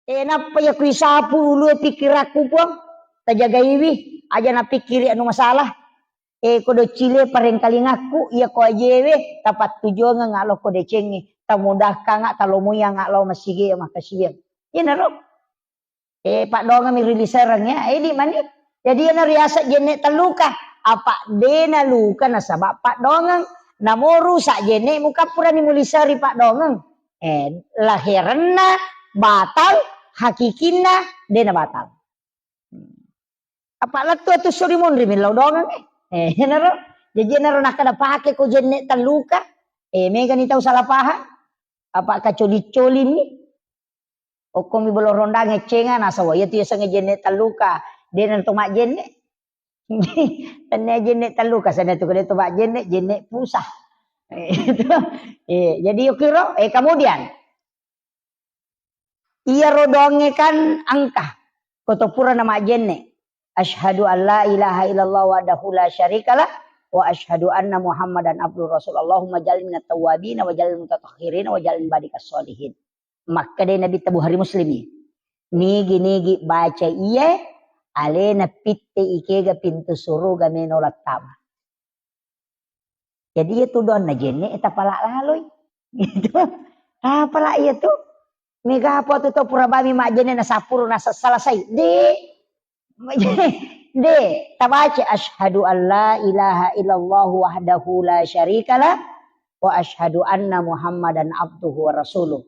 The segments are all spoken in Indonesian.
Napa ya ku isapu ulu pikir aku puang. Tajaga iwi aja na pikir anu masalah. Kodo Chile pareng kali ngaku ya ko ajewe tapat tujuan ngalo ko de cengi tamudah kanga talomuya ngalo masige makasih. Ya naro. Pak donga mi riliserang ya. Di mani. Jadi na riasa jene taluka. Apa dena luka na sabab Pak dongang namoru sak jene muka pura ni mulisari Pak dongang. Lahiranna batal hakikina dena batal. Apa latu tu suri mondri min laudongan naro. Jadi naro nak kada pake ko jenne taluka. Mega ni tahu salah paham. Apa kacoli-coli ni. Okom mi bolo ronda ngecenga na sawa ya tu ya sange jenne taluka. Dena to mak jenne. Tanya jenne taluka sana tu kada to mak jenne pusah. Jadi ukiro kemudian ia rodonge kan angka koto pura nama jenne. Asyhadu an la ilaha illallah wahdahu la syarikalah wa asyhadu anna Muhammadan abduhu rasul. Allahumma jalni minat tawwabin wa jalni mutatahhirin wa jalni badikas solihin. Maka dia Nabi tabu hari muslimi. Nigi baca iya alena pitte ikega pintu suruga menolak tama. Jadi itu don na jenne eta pala laloi. Gitu. Pala iya tu. Mega apa tu pura bami mak jenne na sapuru na selesai. De tabaca asyhadu an la ilaha illallah wahdahu la syarikalah wa asyhadu anna Muhammadan abduhu wa rasuluh.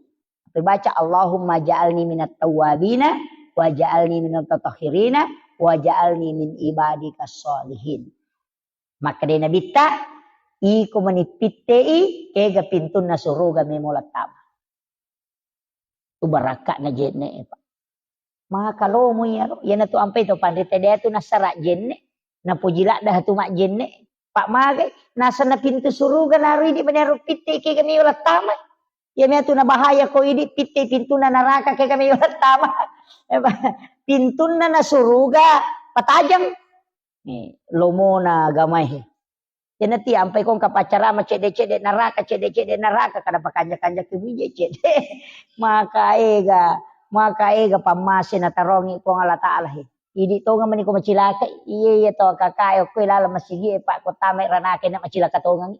Baca Allahumma ja'alni minat tawwabina wa ja'alni minat mutatahhirina wa ja'alni min ibadikas solihin. Maka dia Nabi ta iku manipittei kega pintuna suruga memolat tama. Tu baraka na jenne Pak. Maka lo mo yan na tu ampay to pandite dia tu nasara jenne na pujila dah tu mak jenne Pak magay nasa na pintu suruga nari di banyaru pitte kega memolat tama. Ya me tu na bahaya ko idi pitte pintuna neraka kega memolat tama. Pintuna na suruga patajang. Lomo na gamay. Yan nanti ampai kong kapacara macede-cede neraka kada pakanja-kanja kebije cede. Maka ega pamasin na tarongi ko Allah Ta'ala. Idi to nga maniko macilaka iya to kakayo ko ilala masigi Pak ko tame ranake na macilaka to nga.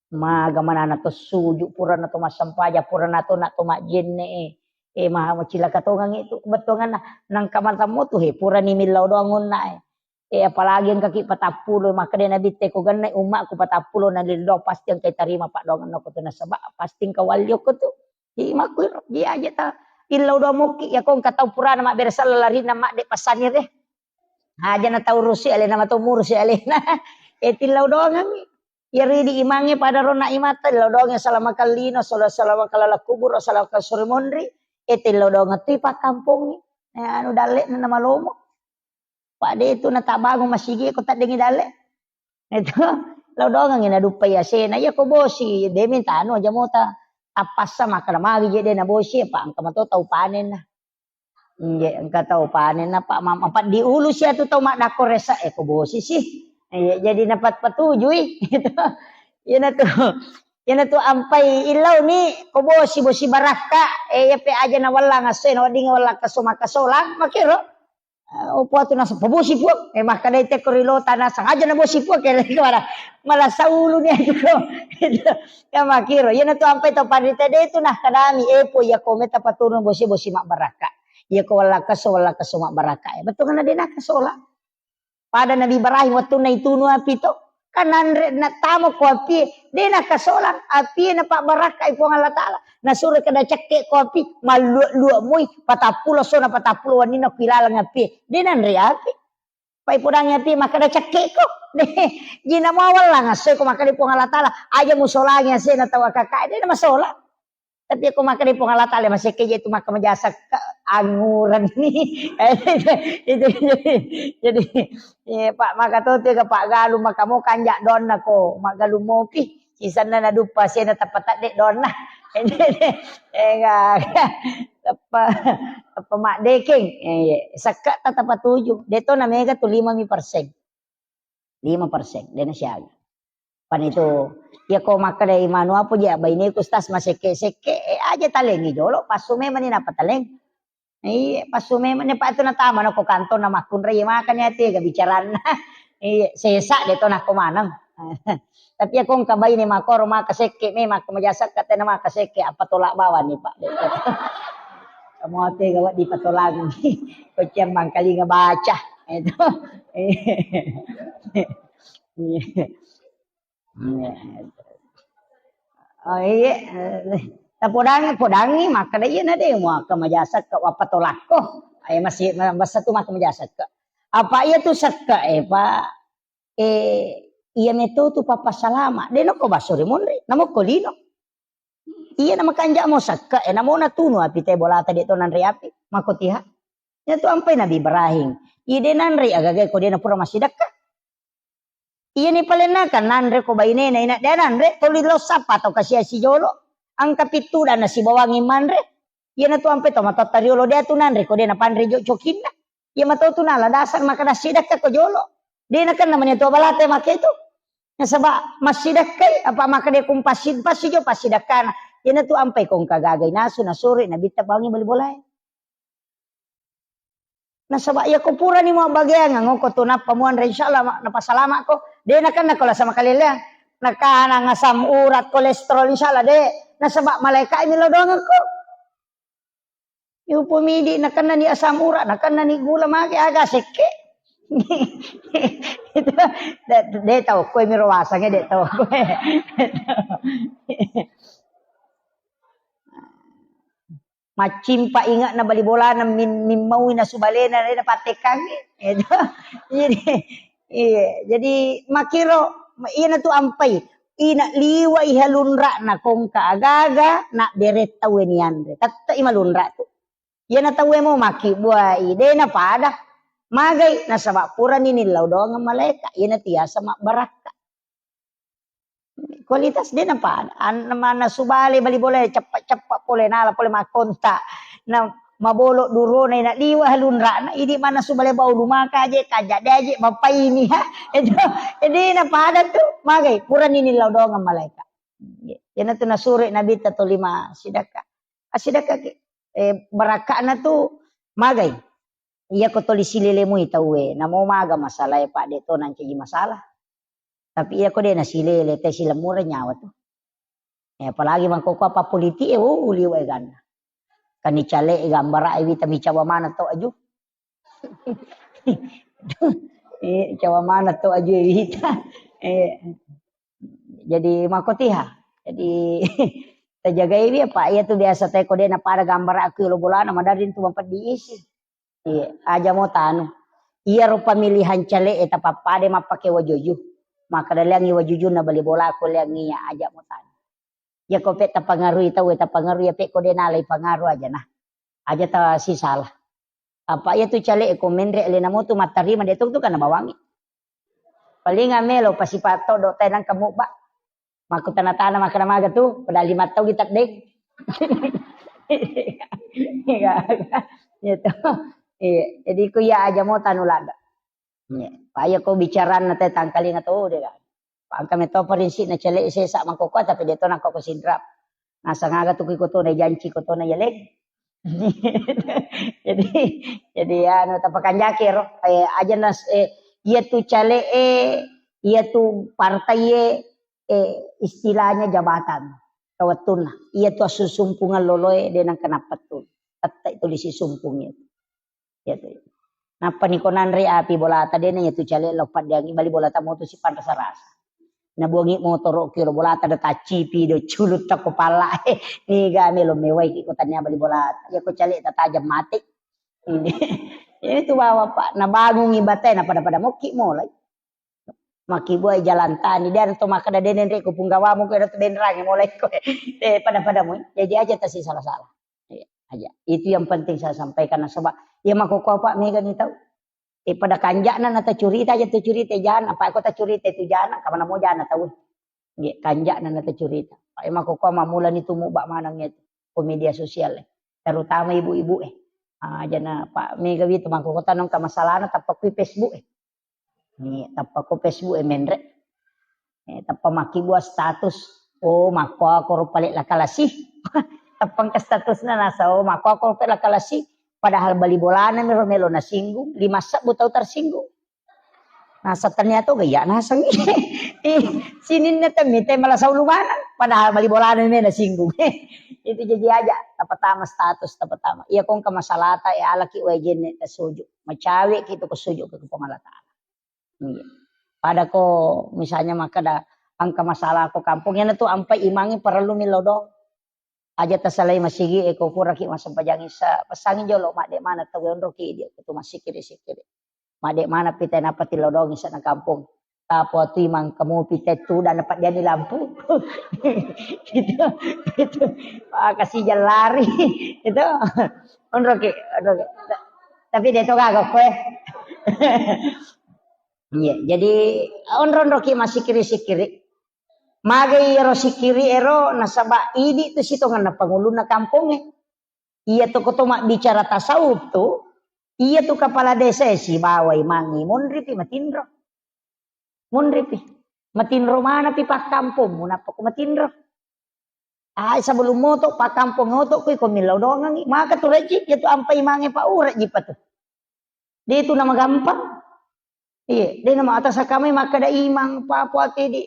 Maga mana na to suju pura na to masampaja pura na to mak jenne maha macilaka to nga itu betongan nang kamanta mo to pura ni milaw doangon na apalagi ang kaki 40 maka dia Nabi teko ganay umak ko 40 na lindo pasti ang kay tarima Pak dongan no ko to nasaba pasti kawalyo ko to makul di aja ta ilaw do mo ki ya kong kataw pura na mak bersal lari na mak de pasanir aja na taw rusi ale na matumur si ale na tilaw doangan yari di imangi pada rona imata ilaw doangan salama kalino salama kalala kubur salama kasuri mondri ilaw doangan ti pa kampung anu dale na malomo Pak de itu na tabago masigi ko ta dingi dale itu law doangan ina dupay asena ya ko bosi de minta anu aja mota tapas sama kana magi je de na bosi Pak angka mato tau panen na angka tau panen na Pak mama Pak di ulu sia tu tau mak dako resa ko bosi sih jadi dapat patujui gitu. Yana tu ampai ilau ni ko bosi baraka ya pe aja na wala ngasen wading wala kasoma kasolang makiro opo tu nasa pabosi po maka dai te korilo tanah sangaja na bosi po kaya malah saulu ni ko ya makiro yana tu ampai to panita de tu nah kadami po ya ko meta paturun bosi mak baraka ya ko wala kasoma baraka betul kana de na kasola pada Nabi Ibrahim waktu na itunu api to kanan na tamo ko api de na kasolang api na Pak baraka ipo Allah Ta'ala na sure kada cekke ko api malu moy patapulo so na patapulo wanina pilalang api de nan re api pai pudang api maka da cekke ko de jina mawal lang asoy ko maka ipo Allah Ta'ala aja musolanya se na tawa kakak de na masola tapi aku makan di pengalatan le masih keje itu makan majasa anguran ini jadi Pak maka tu tiga Pak galu maka mau kanjak donna ko mak galu mopi kisana na dupa sena tapatat dek donna enggak apa mak deking sekat tatapa 7 deto na mega tu 5% dena siaga pan itu ya ko maka dari manu apa ya baini kustas maseke aja talengi dolo pasume manin apa taleng Iya, pas sume mana pak itu na tama na ko kanto na makun ray makan ya tiga bicaraan na. Iya, sesa dito na kumanang. Tapi akong kabay ni makor makaseke me makamajasat kata na makaseke apa tolak bawa nih pak. Kamu ate gawat di patolang ko tiyang mangkali nga baca. Itu. Oh iya, podangi maka da iya na de mo kamajasat ka wapatolak ko. Ay masih basta tu makamajasat ka. Apa iya tu sakka pa iya meto tu papasalama. De no ko basuri monre, namo ko lino. Iya na makanja mo sakka namo na tuno api te bolata de to nan api makotiha. Ya tu ampai nabi Ibrahim. Ide nan ri agagay ko de na pura masidak ka. Iya ni palenakan nanre ko baine na ina nanre tolilo sapa to kasi si jolo ang kapituda na si bawangi manre iya na to ampe to matatariolo dia tu nanre ko dia na panre jo chokinna iya mato tu nala dasar makana sidak ka ko jolo dia na kan namanya to balate make itu na saba masidak kay apa maka dia kum pasid pasijo pasidak kana iya na to ampe kong kagagay naso na suri na bitta bawangi balibolay. Nasaba iya ko pura ni mo bagay nga ngoko to na pamuan ra insyaallah napasalama ko de na kan nakola sama kalila nakana nga sam urat kolesterol insyaallah de nasaba malaika ini lodongan ko yu pumidi na kan ni asam urat na kan ni gula magi aga seke itu de tahu ko mi rawasa nga de tahu ko macimpa ingat na balibola na mimau na subalena na patekang itu jadi makiro iya na tu ampai ina liwa ihalunra na kong kaagaga na beret tawen yandre tatta imalunra tu iya na tawe mo maki buai ide na pada magay na sabak pura ni nilaw doang ang malaika iya na tiasa baraka kualitas din ang paan. Naman na subali, balibole, cepat-cepat pole, nala pole makonta, na mabolo duro na liwa halunra na, hindi man na subali ba lumaka aja, kajak aja, mapaini ha. Edi na pada tu, magay, pura ninilaw doang ang malaika. Yan na to nasuri na bita to 5 sidaka. Sidaka, baraka na to, magay. Iya ko toli silile mo itawe, na mo maga masalah pa dito nanti masalah. Tapi iya ko din nasilele te sila mura nyawa tuh. Apalagi man ko pa politi uliway ganda. Kani chale gambara ay vita mi cawa mana to aju. Cawa mana to aju vita. Jadi makotiha. Jadi tajaga ibi apa iya tuh biasa te ko din na para gambara aku lo bola na madarin tu mampat diisi. Aja mo tanu. Iya ro pamilihan chale eta papade mapake wajoju. Maka dalang iwa jujur na bali bola ko lang niya aja mo tan. Ya ko peta pangaruh ita weta pangaruh ya pe ko denalay pangaruh aja nah. Aja ta si salah. Apa ya tu cale ko menre ele na mo tu matarima detok tu kana bawangi. Paling amelo pasipato do tenang kamu ba. Maku tanah-tanah makan maga tu pada 5 tahun gitak dek. Gitu. Jadi ko ya aja mo tanulada. Paya ko bicara na te tangkali na to de kan. Pangka meto parinsi na chale sesa mangkoko tapi deto na ko sidrap. Nasa ngaga to ko to na janji ko to na yaleg. jadi ano tapakanjaki ro aja nas iya tu chale iya tu partai istilahnya jabatan kawatun iya tu susumpungan loloy de nang kenapa tu tatta itu lisi sumpungnya ya tu. Nah panikonan ri api bola tadi na itu cale lopat diangi bali bola ta moto si pantas rasa. Na buangi motor kilo bola ta da cipi do culut ta kepala. Ni ga melo mewai ki kotanya bali bola. Ya ko cale ta tajam mati. Ini. Itu bawa pak na bangun ibate na pada moki mulai. Maki buai jalan tani dan to maka da denen re ko punggawa mo ko da den rangi mulai ko. Pada mo. Jadi aja ta si salah-salah. Aja. Itu yang penting saya sampaikan sebab ya makoko pak mega ni tahu. Pada kanjak na curita aja tu curita jangan apa aku tak curita itu jangan kamana mo jangan tahu. Nggih kanjak na curita. Pak makoko mamula ni tumu bak manang itu ke media sosial terutama ibu-ibu aja na pak mega itu makoko tanong ka masalah na tapak ku Facebook Ni tapak ku Facebook menre. Tapak maki buat status. Oh mako ako ro palit la kalasi. Tapang ka status na nasa oh mako ako palit la kalasi. Padahal bali bolana melo na singgung, 5 sak butau tersinggung. Nah ternyata gaya nasang sinin na temite malah saulumanan. Padahal bali bolana na singgung. Itu jadi aja tapatama status tapatama. Iya kong kamasalata ya alaki wajen ne tasuju. Macawe gitu kesuju ke pengalata. Iya. Pada ko misalnya maka da angka masalah ko kampungnya na tu ampai imangi perlu milodo. Aja tasalay masigi eko pura ki masampajangin sa pasangin jolo mak dek mana tawon roki dia tu masih kiri. Mak dek mana pita napa tilodong sa na kampung. Tapo tu imang kamu pita tu dan dapat dia di lampu. Itu kasih jalan lari itu on roki. Tapi dia tu kagak kowe. Iya, jadi on roki masih kiri. Magai ero sikiri ero nasaba idi tu situ ngana pangulu na kampungnya. Iya tu kotoma bicara tasawuf tu, iya tu kepala desa si bawai mangi munripi matindro. Matindro mana pi pak kampung munapa ko matindro. Sebelum moto pak kampung moto ko milau doang ngi. Maka tu rejik ya tu ampai mangi pak urat jipa tu. Dia itu nama gampang. Iya, dia nama atas kami maka da imang apa di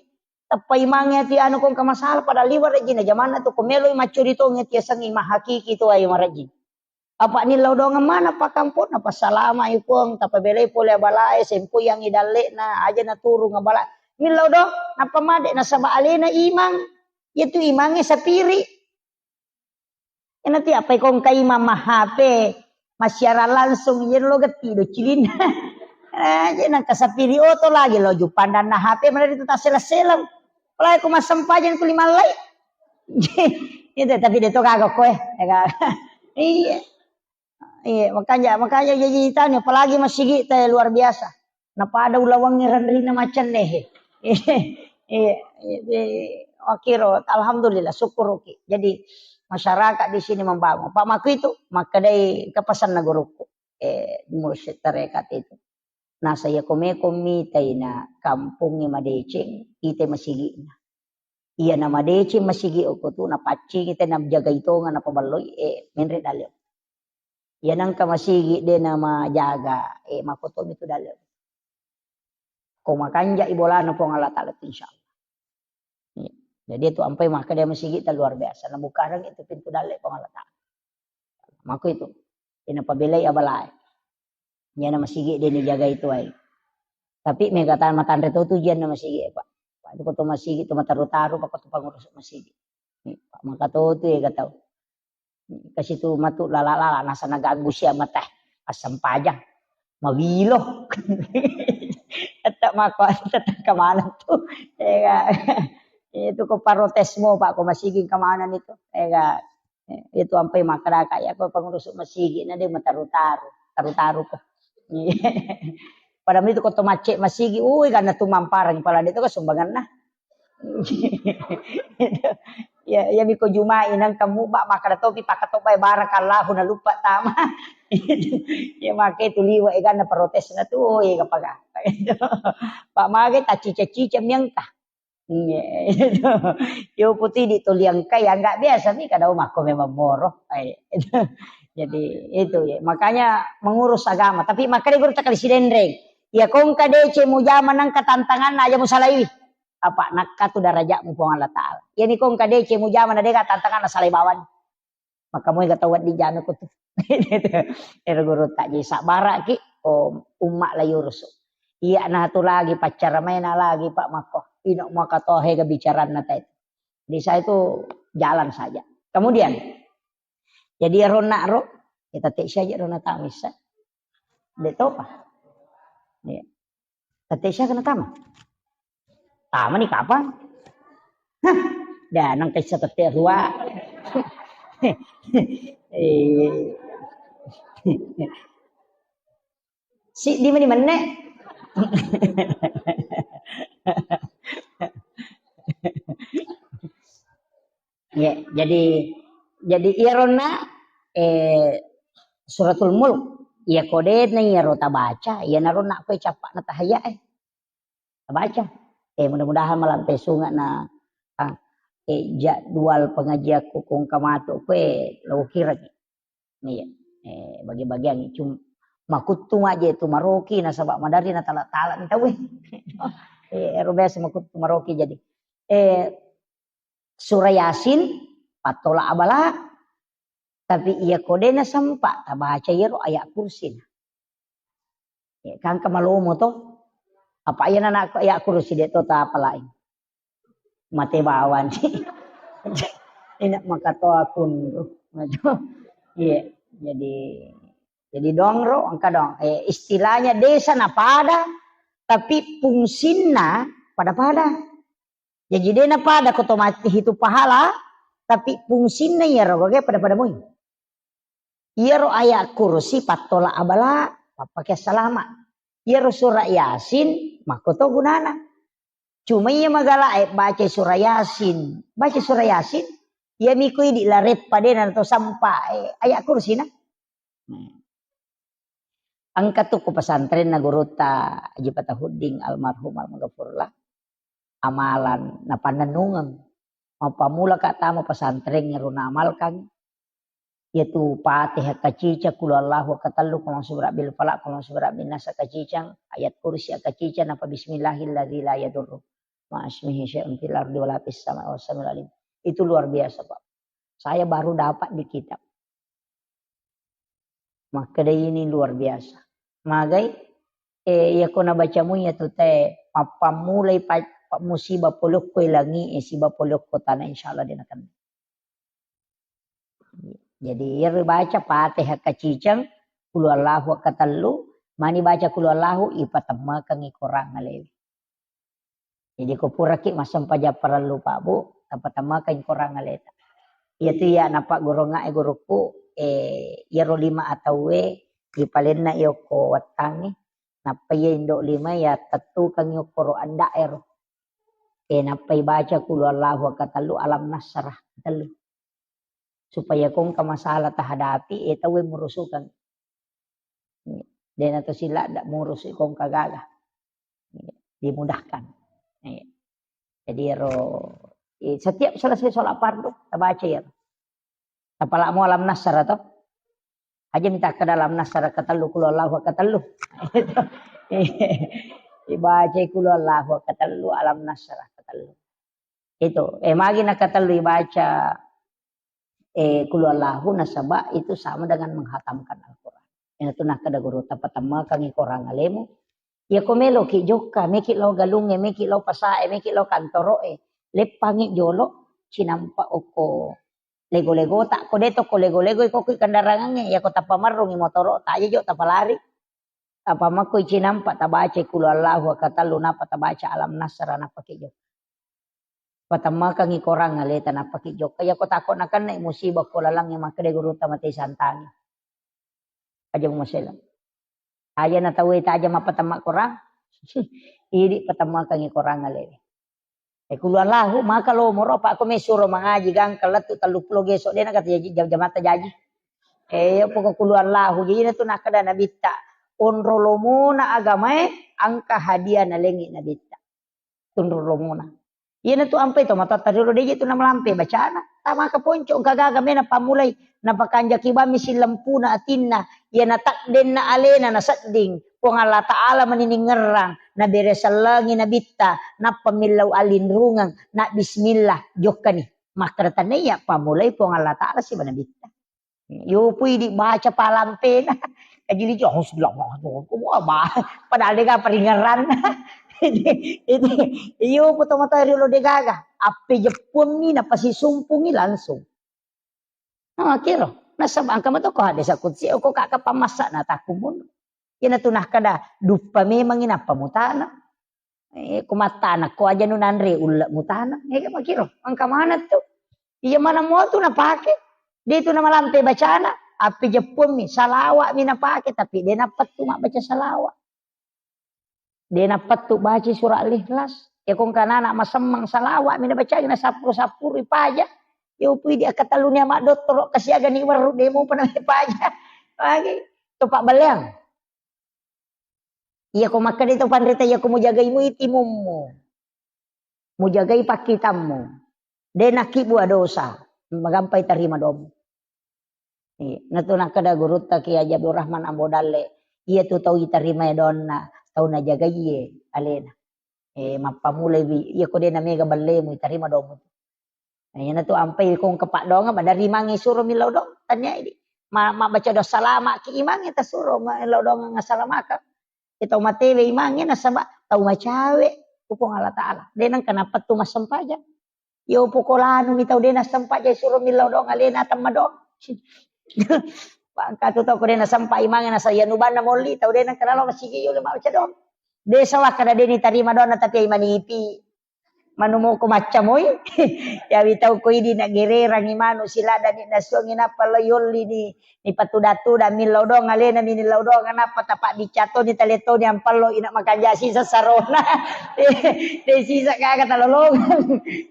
tapai mangnya ti anu kong kamasalah pada liwar rejin aja mana tu komelo macurito ngeti sang imah hakiki tu ayo marajin. Apa ni laudong mana pak kampung apa salama ikong tapa belai pole balai sempu yang idale na aja na turu ngabala. Ni laudong apa made na saba alena imang itu imangnya sapiri. Nanti apa ikong kay mama HP masyara langsung yen lo geti do cilin. Aja nang kasapiri oto lagi lo jupandan na HP mana itu tak selang. Kalau aku masam pajan ku 5 lay. Itu tapi dia tu kagak kowe. Iya. Iya, makanya jadi tanya apalagi masih kita luar biasa. Napa ada ulawang ngiran-rina macan deh. Iya, okiro alhamdulillah syukur oke. Jadi masyarakat di sini membangun. Pak Maku itu maka dari kepasan naguruku mursyid tarekat itu. Nah saya komi na kampungnya madeceng kita masigi na. Iya na madeceng masigi oko tu na paci kita na jaga itu na pabaloy menre dalyo. Iya nang ka masigi de na majaga makotom itu dalyo. Kung makanja ibola na po ng Allah Ta'ala insyaallah. Iya. Jadi itu ampai maka dia masigi ta luar biasa. Na bukarang itu pintu dalyo po ng Allah Ta'ala. Mako itu inapabilay abalay. Yan na masigi din jaga itu ay. Tapi may katahan matanre to diyan na masigi pak. Pak itu ko masigi to mataru-taru pa ko pangurus masigi. Pak makatoto kataw. Kasi to matu lalala nasa nagago siya matay asam pajang. Mawilo. At mako at kamanan to. Itu ko parotes mo pak ko masiging kamanan ito. Itu ampay makara kaya ko pangurus masigi na din mataru-taru. Taru-taru ko. Pada itu kau macet masigi, karena tumamparang pala dito kasumbangan na. Ya biko jumain ang kamu ba makadatopi pakatopay barakallahu na lupa tama. Ya make tuliwa na protes na tu kapag. Pak mage ta cica-cica miyangka. Yo putih dituliang kaya enggak biasa nih kada umako memang boro. Jadi itu ya. Makanya mengurus agama. Tapi makanya guru tak kali sidendreng. Ya kong kadece mo jaman ng katantangan na aja mo salay. Apa nak tu darajat mo po Allah Ta'ala. Ya ni kong kadece mo jaman na de katantangan na salay bawan. Maka mo igatawad di jano ko tu. Pero guru tak jadi sabara ki o umma la yurusu. Iya na tu lagi pacar may na lagi Pak Mako. Ino mo katohe ka bicaran na tayo. Di saya itu jalan saja. Kemudian jadi rona ro kita tek saja rona tamisa. Deto pa. Ya. Tek siya kana tama. Tama ni kapan? Hah, dah nang kay sa tek ruwa. Si di mana? Ya, jadi irona suratul mulk ya kode na ya rota baca ya narona ko capak na tahaya baca mudah-mudahan malam pesunga na jadwal pengajian kung kamato ko lo kira nih ya Bagi-bagian cuma makutu aja itu maroki na sabak madari na tala-tala minta weh. Biasa makutu maroki jadi. Surah Yasin patola abala tapi ia kodena sampa baca yero ayat kursi. Kan kamalomo to apa ayat anak ayat kursi dia to ta apa lain. Mate bawan. Enak makato akun. Iya, jadi dongro angka dong. Istilahnya desa na pada tapi fungsina pada. Jadi dia na pada otomatis itu pahala tapi fungsina ya ro pada mui. Iya ro ayat kursi patola abala pakai selamat. Iya ro surah Yasin makoto gunana. Cuma iya magala baca surah Yasin. Baca surah Yasin ia mikui di laret padena atau sampai ayat kursi na. Angkat tuh ke pesantren na guruta Haji Patahudin almarhum almarhumullah amalan na pananungan mapamula ka tamo pesantren ngaruna amalkan yaitu Fatihah kacica kul Allahu katallu kama subra bil falaq kama subra bin nas kacicang ayat kursi kacica napa bismillahilladzi la yadurru ma ismihi syai'un fil ardi wala fis samai wasamil alim. Itu luar biasa Pak. Saya baru dapat di kitab. Maka ini luar biasa. Magai ya kona bacamu ya tu teh mulai musibah polok ko ilangi sibah polok ko tanah insyaallah dia akan. Jadi ya baca Fatihah kacicang kul Allahu katallu mani baca kul Allahu ipatamma kang ikurang ngalewi. Jadi ko puraki masam paja perlu Pak Bu tapatama kang ikurang ngaleta. Itu ya napa goronga guruku ya ro 5 atau di palenna yoko watangi napa ya indok 5 ya tetu kang yoko ro anda ero napa baca kul Allahu katallu alam nasrah katallu supaya kong ka masalah tahadapi tawe murusukan dan atau sila dak murus kong kagagah dimudahkan jadi ro setiap selesai sholat fardu baca ya apalagi mau alam nasrah atau aja minta ke dalam nasara katallu kul Allahu katallu. Ibaca kul Allahu katallu alam nasara katallu. Itu magi nak katallu ibaca kul Allahu nasaba itu sama dengan menghatamkan Al-Qur'an. Itu nak kada guru tapatama kang korang alemu. Ya komelo ki joka meki lo galunge meki lo pasae meki lo kantoroe lepangi jolo cinampa oko lego-lego tak ko deto ko lego-lego ko kendarangannya ya ko tapamarung motoro tak aja jo tapalari apa mako cinampa tabaca kul Allahu katallu napa tabaca alam nasra napa ki jo patama kang ikorang ngaleta napa ki jo kaya ko takon akan musibah ko lalang yang makade guru tamati santang aja musela aja na tawe ta aja mapatama korang ini patama kang ikorang ngaleta kul Allahu maka lo moro pak ko mesuro mangaji gang kalat tu taluplo gesok dia nak kata jamata jaji pokok kul Allahu jadi tu nak kada nabita onrolomona agamae angka hadiah na lengi nabita tunrolomona iya tu ampe to mata tarilo dia tu na melampe bacana tama ka ponco gagaga mena pamulai na pakanja kibami silampuna atinna iya na takden na alena na sadding kung Allah Ta'ala maniningerang na beresalangi na bitta na pamilaw alinrungang na bismillah jokani makaratan ya pamulay kung Allah Ta'ala si banabitta yupoy di baca palampe na kajili Diyos lang padahal di ka paringaran itu yupo tomatay rilo de gaga api Japon mi na pasisumpungi langsung kiro nasa bangka mo to ko hadis sa kutsi o ko kakapamasa na takumun yan tunah kada dupa memang ina pamutana kumatana ko aja nunanre ulla mutana makiro ang kamana to iya mana mo to napake dito na malampe bacana api Japon mi salawa mi napake tapi dia napat tu baca salawa dia napat tu baca surah al-ikhlas kung kanana masemang salawa mi nabaca na sapur ipaja yo pui dia katalunya mak doktor kasiaga ni waru demo pernah ipaja lagi to pak baliang iya ko maka dito pandrita iya ko mo jagay mo itimummo. Mo jagay pakitammo. De nakibu dosa. Magampay tarima dom. Natu nak kada gurut ta Ki Haji Abdul Rahman Ambodalle. Iya tu tahu iterima donna, tahu na jaga iye alena. Mapamulai iya ko din na mega balle mo iterima domo. Yan tu ampai kong kepak dong dari mangi suruh milau dong tanya ini. Ma baca doa salama ki imang kita suruh milau dong ngasalamaka. Kita matewe imangnya nasaba tahu macawe upong Allah Taala. Denang kenapa tu mas sempaja. Yo pukolano mi tahu dena sempaja suruh milau dong alena tamadong. Bangka tu tahu ko dena sampai imangnya nasa yanuban na moli tahu dena kenalo masigi yo lima baca dong. Desa wa kada deni tarima dong tapi imanipi. Manumo ko macamoy. Ya bitaw ko idi na gererang imano sila dani nasong inapalayoli ni patudatu da milaw dong alena ni nilaw dong anapa tapak dicato ni taleto ni ampalo ina makajasi sa sarona. De sisa kaga talolong.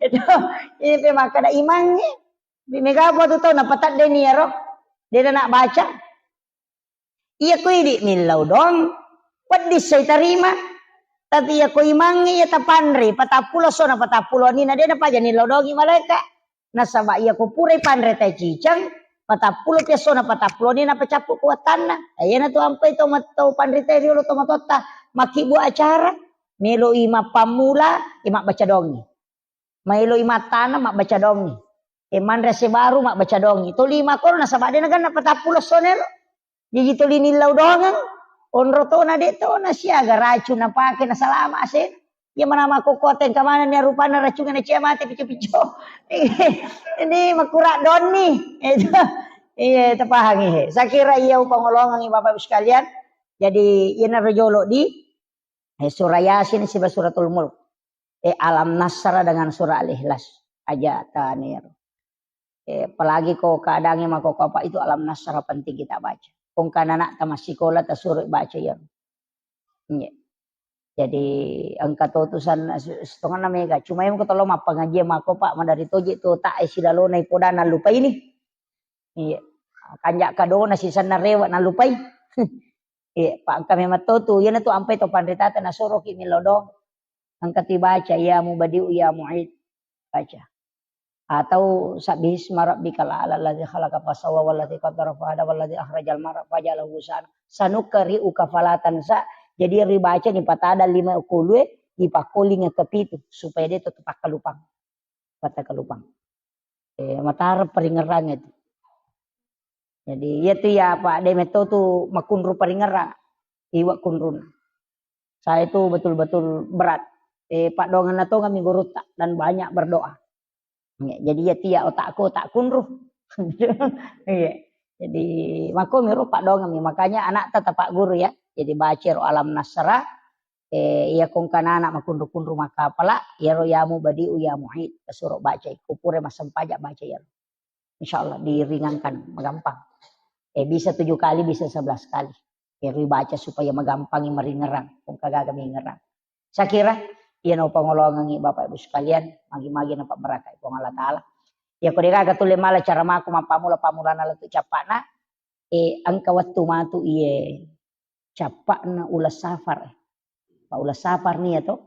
Ito ini pe makada imangnya. Bimega po to napatat de ni aro. De na baca. Iya ko idi milaw dong. What this say tarima? Tapi ya ko imangi ya tapanri patapulo so na patapulo ni na de na pa jani lodogi maleka nasaba iya ko pure panre ta cicang patapulo peso na patapulo ni na pacapu kuatan na ayana to ampai to matau panri ta riolo to matota makibu acara melo ima pamula ima baca dongi mailo ima tanah mak baca dongi manre se baru mak baca dongi to lima ko nasaba de na kan na patapulo so nelo jadi to lini lodongan onro to na dito na siya racun na pake na salama asin. Ya mana makukoten kamana niya rupa na racun na siya mati picho-picho. Ini makura don nih. Itu iya tapahang ihe. Sakira iya pangolongan ni Bapak Ibu sekalian. Jadi iya na rojolo di surah Yasin si suratul Mulk. Alam Nasra dengan surah Al-Ikhlas aja tanir. Apalagi kau keadaannya mako apa itu Alam Nasra penting kita baca. Kung kanana ta masikola ta suruh baca yan. Jadi angka totusan setengah na mega. Cuma yung katalo mapangaji mako pak mandari toji to ta ay silalo na ipodana lupay ni. Iya. Kanya kado na sisan na rewa na lupay. Iya, pak kami matoto yan na to ampay to pandritata na suruh ki milodo. Ang katibaca ya mubadiu ya mu'id baca. Atau sabis marab bikala ala ladzi khalaqa fasawa waladzi qaddara fahada waladzi akhrajal mar'a fajalahu sanukari ukafalatan sa jadi ribaca ni patada 5 kulue di pakoling ke pitu supaya dia tetap kalupang kata kalupang matar peringerang itu jadi itu ya Pak de metotu makunru peringerang iwa kunrun saya itu betul-betul berat Pak dongan nato kami gurut dan banyak berdoa. Jadi ya tia otakku tak kunruh. Jadi mako miru pak dongam makanya anak tetap pak guru ya. Jadi baca alam nasra ya kong kana anak makunruh maka pala ya royamu badiu ya muhid suruh baca kupure masam pajak baca ya. Insyaallah diringankan gampang. Bisa 7 kali bisa 11 kali. Baca supaya megampangi meringerang kong kagak kami ngerang. Saya kira iya no pangolongan ni Bapak Ibu sekalian magi-magi na pamerakai kong Allah Ta'ala. Ya kodega katule mala cara maku pamula na latu capana angka waktu matu iye capana ulas safar. Pa ulas safar ni to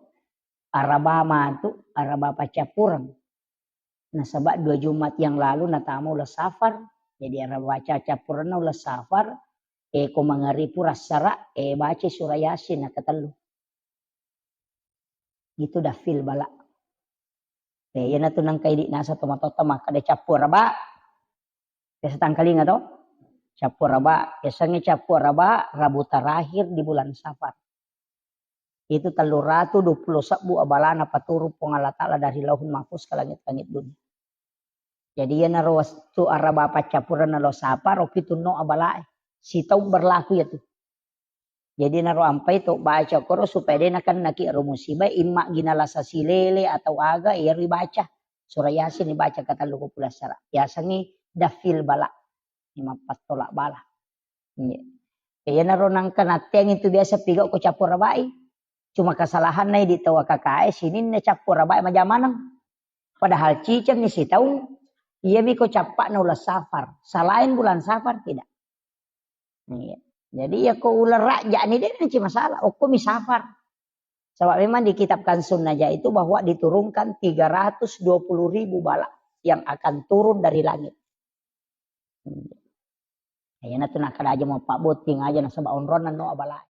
araba matu araba pacapurang. Nah sebab 2 Jumat yang lalu natama ulas safar jadi araba pacapurang na ulas safar ko mangaripu rasara baca surah Yasin na katelu. Itu dah fil bala. Yan na to nang kay di nasa tomatota maka de capur raba. Kaya tangkali nga to. Capur raba. Kesangnya capur raba Rabu terakhir di bulan Safar. Itu 320 sabu abalana paturu pong Allah Ta'ala dari lauhul mahfuz ke langit-langit dunia. Jadi yan na rawas tu araba pacapuran na lo Safar o pituno abalae. Sitaw berlaku ya tuh. Jadi naro ampai to baca koro supaya dia nakan naki musibah imma ginalasa silele atau aga ya baca surah Yasin dibaca kata luku pula syara yasangi dafil bala 54 tolak bala ya naro nangkan ateng itu biasa piga ko capur rabai cuma kesalahan nai di tawa kakae sini ne capur rabai majamanam padahal cicam ni si tahu iya mi ko capak na ulas Safar selain bulan Safar tidak jadi ya kau ular raja ni dia nanti masalah. Oku misafar. Sebab memang di kitab Kansun Najah itu bahwa diturunkan 320.000 bala yang akan turun dari langit. Ayeuna teu nak kada aja mau Pak Boting aja na sabaon ronan no abala.